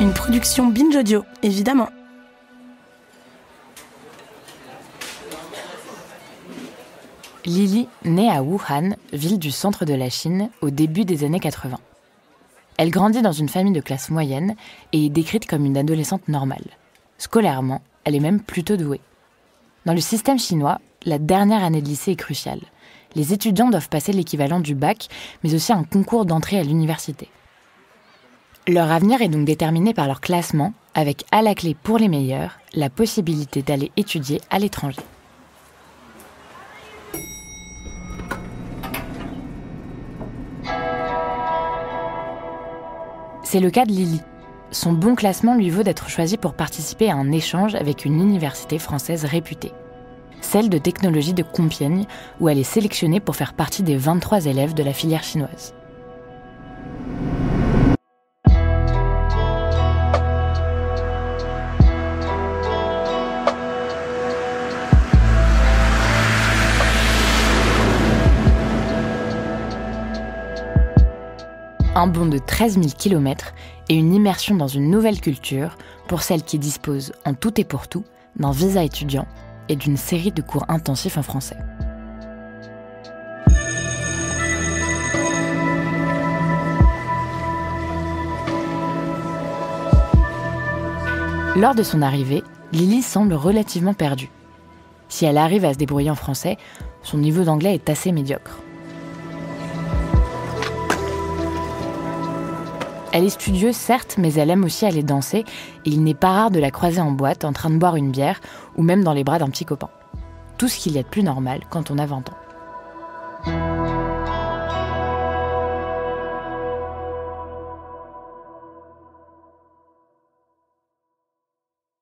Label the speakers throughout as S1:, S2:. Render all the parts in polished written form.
S1: Une production Binge Audio, évidemment.
S2: Lily naît à Wuhan, ville du centre de la Chine, au début des années 80. Elle grandit dans une famille de classe moyenne et est décrite comme une adolescente normale. Scolairement, elle est même plutôt douée. Dans le système chinois, la dernière année de lycée est cruciale. Les étudiants doivent passer l'équivalent du bac, mais aussi un concours d'entrée à l'université. Leur avenir est donc déterminé par leur classement, avec à la clé pour les meilleurs, la possibilité d'aller étudier à l'étranger. C'est le cas de Lily. Son bon classement lui vaut d'être choisie pour participer à un échange avec une université française réputée. Celle de technologie de Compiègne, où elle est sélectionnée pour faire partie des 23 élèves de la filière chinoise. Un bond de 13 000 km et une immersion dans une nouvelle culture pour celles qui disposent, en tout et pour tout, d'un visa étudiant et d'une série de cours intensifs en français. Lors de son arrivée, Lily semble relativement perdue. Si elle arrive à se débrouiller en français, son niveau d'anglais est assez médiocre. Elle est studieuse, certes, mais elle aime aussi aller danser, et il n'est pas rare de la croiser en boîte, en train de boire une bière, ou même dans les bras d'un petit copain. Tout ce qu'il y a de plus normal quand on a 20 ans.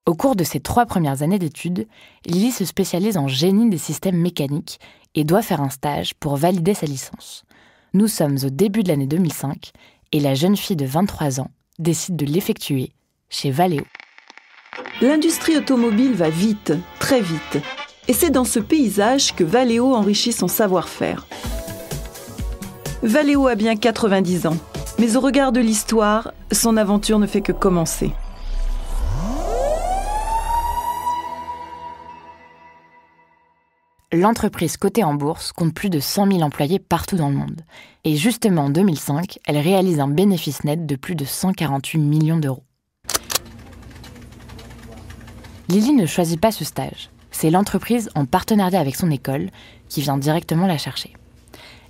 S2: Au cours de ses 3 premières années d'études, Lily se spécialise en génie des systèmes mécaniques et doit faire un stage pour valider sa licence. Nous sommes au début de l'année 2005, et la jeune fille de 23 ans décide de l'effectuer chez Valeo.
S3: L'industrie automobile va vite, très vite. Et c'est dans ce paysage que Valeo enrichit son savoir-faire. Valeo a bien 90 ans, mais au regard de l'histoire, son aventure ne fait que commencer.
S2: L'entreprise cotée en bourse compte plus de 100 000 employés partout dans le monde. Et justement en 2005, elle réalise un bénéfice net de plus de 148 millions d'euros. Lily ne choisit pas ce stage. C'est l'entreprise, en partenariat avec son école, qui vient directement la chercher.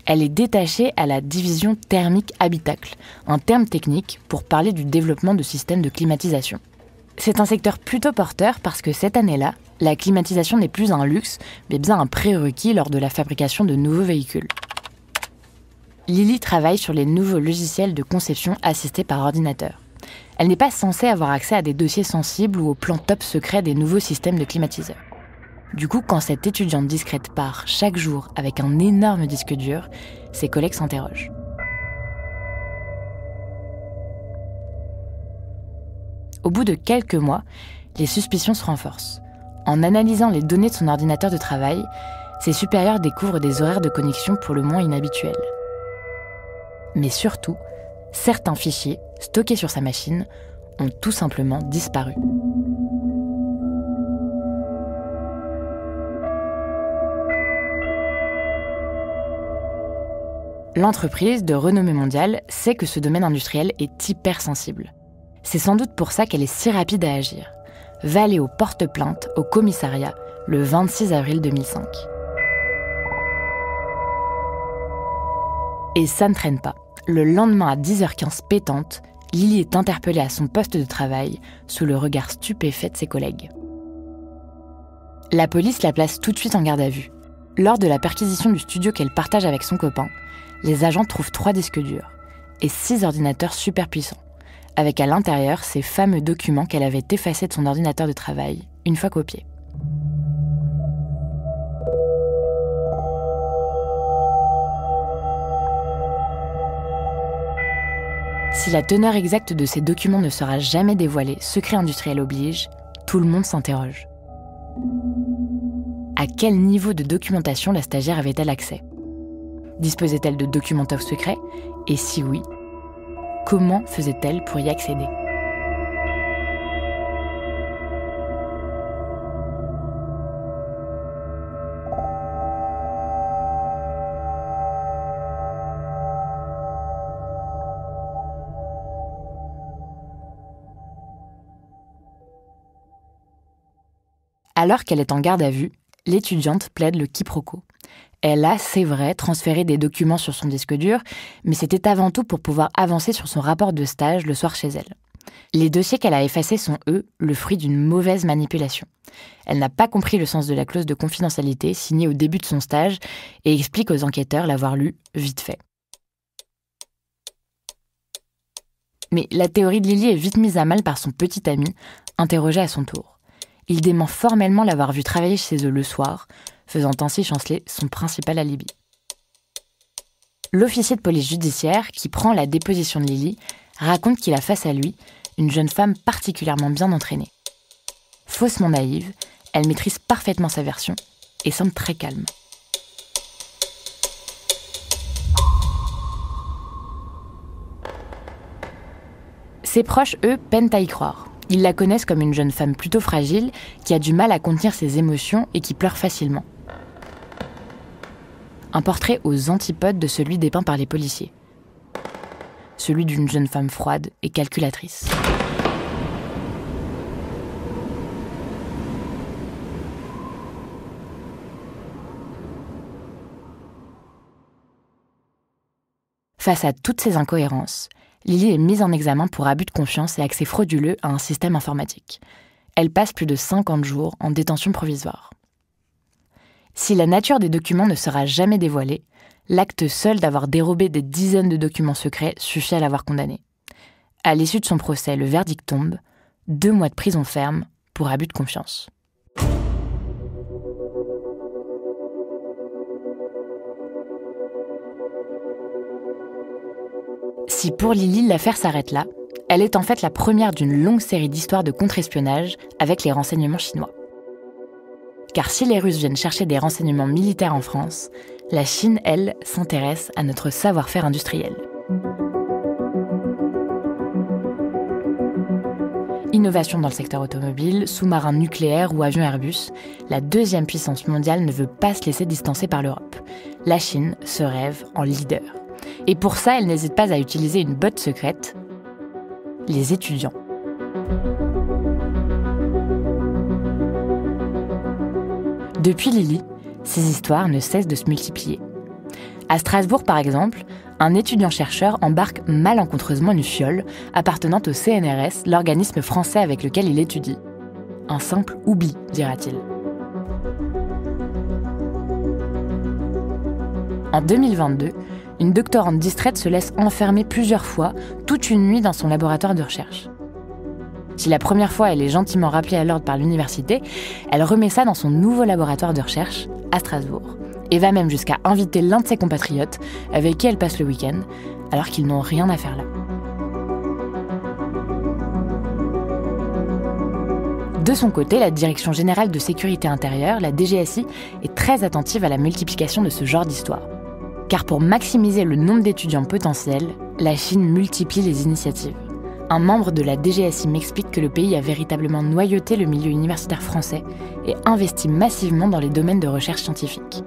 S2: Elle est détachée à la division thermique habitacle, un terme technique pour parler du développement de systèmes de climatisation. C'est un secteur plutôt porteur parce que cette année-là, la climatisation n'est plus un luxe, mais bien un prérequis lors de la fabrication de nouveaux véhicules. Lily travaille sur les nouveaux logiciels de conception assistés par ordinateur. Elle n'est pas censée avoir accès à des dossiers sensibles ou aux plans top secrets des nouveaux systèmes de climatiseurs. Du coup, quand cette étudiante discrète part chaque jour avec un énorme disque dur, ses collègues s'interrogent. Au bout de quelques mois, les suspicions se renforcent. En analysant les données de son ordinateur de travail, ses supérieurs découvrent des horaires de connexion pour le moins inhabituels. Mais surtout, certains fichiers stockés sur sa machine ont tout simplement disparu. L'entreprise, de renommée mondiale, sait que ce domaine industriel est hypersensible. C'est sans doute pour ça qu'elle est si rapide à agir. Valeo porte plainte au commissariat le 26 avril 2005. Et ça ne traîne pas. Le lendemain à 10h15 pétante, Lily est interpellée à son poste de travail sous le regard stupéfait de ses collègues. La police la place tout de suite en garde à vue. Lors de la perquisition du studio qu'elle partage avec son copain, les agents trouvent 3 disques durs et 6 ordinateurs super puissants, avec à l'intérieur ces fameux documents qu'elle avait effacés de son ordinateur de travail, une fois copiés. Si la teneur exacte de ces documents ne sera jamais dévoilée, secret industriel oblige, tout le monde s'interroge. À quel niveau de documentation la stagiaire avait-elle accès ? Disposait-elle de documents top secrets ? Et si oui, comment faisait-elle pour y accéder ? Alors qu'elle est en garde à vue, l'étudiante plaide le quiproquo. Elle a, c'est vrai, transféré des documents sur son disque dur, mais c'était avant tout pour pouvoir avancer sur son rapport de stage le soir chez elle. Les dossiers qu'elle a effacés sont, eux, le fruit d'une mauvaise manipulation. Elle n'a pas compris le sens de la clause de confidentialité signée au début de son stage et explique aux enquêteurs l'avoir lu vite fait. Mais la théorie de Lily est vite mise à mal par son petit ami, interrogé à son tour. Il dément formellement l'avoir vue travailler chez eux le soir, faisant ainsi chanceler son principal alibi. L'officier de police judiciaire, qui prend la déposition de Lily, raconte qu'il a face à lui une jeune femme particulièrement bien entraînée. Faussement naïve, elle maîtrise parfaitement sa version et semble très calme. Ses proches, eux, peinent à y croire. Ils la connaissent comme une jeune femme plutôt fragile, qui a du mal à contenir ses émotions et qui pleure facilement. Un portrait aux antipodes de celui dépeint par les policiers. Celui d'une jeune femme froide et calculatrice. Face à toutes ces incohérences, Lily est mise en examen pour abus de confiance et accès frauduleux à un système informatique. Elle passe plus de 50 jours en détention provisoire. Si la nature des documents ne sera jamais dévoilée, l'acte seul d'avoir dérobé des dizaines de documents secrets suffit à l'avoir condamnée. À l'issue de son procès, le verdict tombe, 2 mois de prison ferme pour abus de confiance. Si pour Lily, l'affaire s'arrête là, elle est en fait la première d'une longue série d'histoires de contre-espionnage avec les renseignements chinois. Car si les Russes viennent chercher des renseignements militaires en France, la Chine, elle, s'intéresse à notre savoir-faire industriel. Innovation dans le secteur automobile, sous-marin nucléaire ou avion Airbus, la 2e puissance mondiale ne veut pas se laisser distancer par l'Europe. La Chine se rêve en leader. Et pour ça, elle n'hésite pas à utiliser une botte secrète, les étudiants. Depuis Lily, ces histoires ne cessent de se multiplier. À Strasbourg, par exemple, un étudiant-chercheur embarque malencontreusement une fiole appartenant au CNRS, l'organisme français avec lequel il étudie. Un simple oubli, dira-t-il. En 2022, une doctorante distraite se laisse enfermer plusieurs fois, toute une nuit dans son laboratoire de recherche. Si la première fois elle est gentiment rappelée à l'ordre par l'université, elle remet ça dans son nouveau laboratoire de recherche à Strasbourg, et va même jusqu'à inviter l'un de ses compatriotes avec qui elle passe le week-end, alors qu'ils n'ont rien à faire là. De son côté, la Direction générale de sécurité intérieure, la DGSI, est très attentive à la multiplication de ce genre d'histoire. Car pour maximiser le nombre d'étudiants potentiels, la Chine multiplie les initiatives. Un membre de la DGSI m'explique que le pays a véritablement noyauté le milieu universitaire français et investit massivement dans les domaines de recherche scientifique.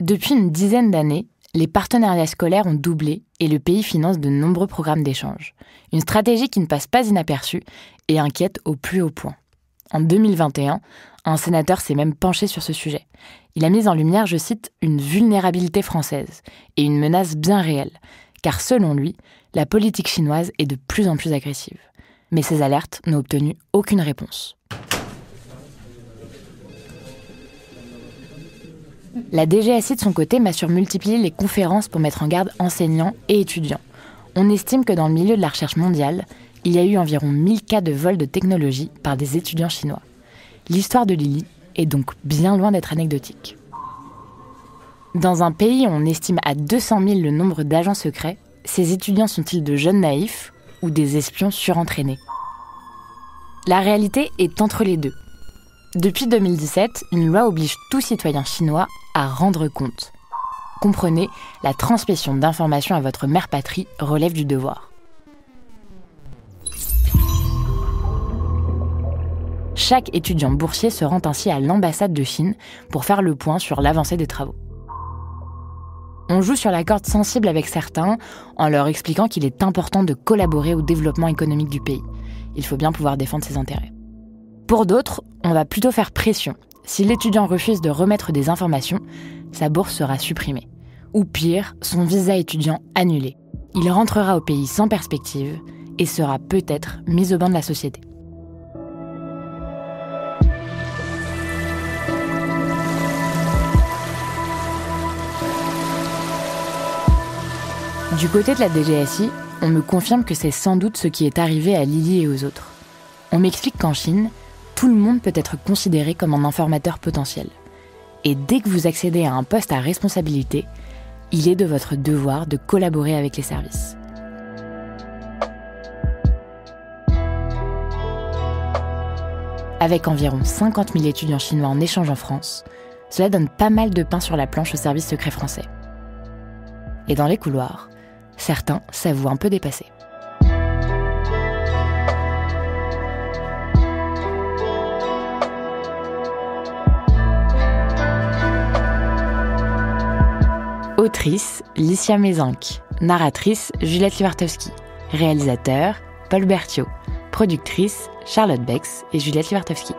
S2: Depuis une dizaine d'années, les partenariats scolaires ont doublé et le pays finance de nombreux programmes d'échange. Une stratégie qui ne passe pas inaperçue et inquiète au plus haut point. En 2021, un sénateur s'est même penché sur ce sujet. Il a mis en lumière, je cite, « une vulnérabilité française et une menace bien réelle, car selon lui, la politique chinoise est de plus en plus agressive. » Mais ces alertes n'ont obtenu aucune réponse. La DGSI, de son côté, m'a surmultiplié les conférences pour mettre en garde enseignants et étudiants. On estime que dans le milieu de la recherche mondiale, il y a eu environ 1000 cas de vol de technologie par des étudiants chinois. L'histoire de Lily est donc bien loin d'être anecdotique. Dans un pays où on estime à 200 000 le nombre d'agents secrets, ces étudiants sont-ils de jeunes naïfs ou des espions surentraînés ? La réalité est entre les deux. Depuis 2017, une loi oblige tout citoyen chinois à rendre compte. Comprenez, la transmission d'informations à votre mère patrie relève du devoir. Chaque étudiant boursier se rend ainsi à l'ambassade de Chine pour faire le point sur l'avancée des travaux. On joue sur la corde sensible avec certains en leur expliquant qu'il est important de collaborer au développement économique du pays. Il faut bien pouvoir défendre ses intérêts. Pour d'autres, on va plutôt faire pression. Si l'étudiant refuse de remettre des informations, sa bourse sera supprimée. Ou pire, son visa étudiant annulé. Il rentrera au pays sans perspective et sera peut-être mis au banc de la société. Du côté de la DGSI, on me confirme que c'est sans doute ce qui est arrivé à Lily et aux autres. On m'explique qu'en Chine, tout le monde peut être considéré comme un informateur potentiel. Et dès que vous accédez à un poste à responsabilité, il est de votre devoir de collaborer avec les services. Avec environ 50 000 étudiants chinois en échange en France, cela donne pas mal de pain sur la planche au service secret français. Et dans les couloirs, certains s'avouent un peu dépassés. Autrice, Licia Mézenc. Narratrice, Juliette Livartowski. Réalisateur, Paul Berthiaud. Productrice, Charlotte Bex et Juliette Livartowski.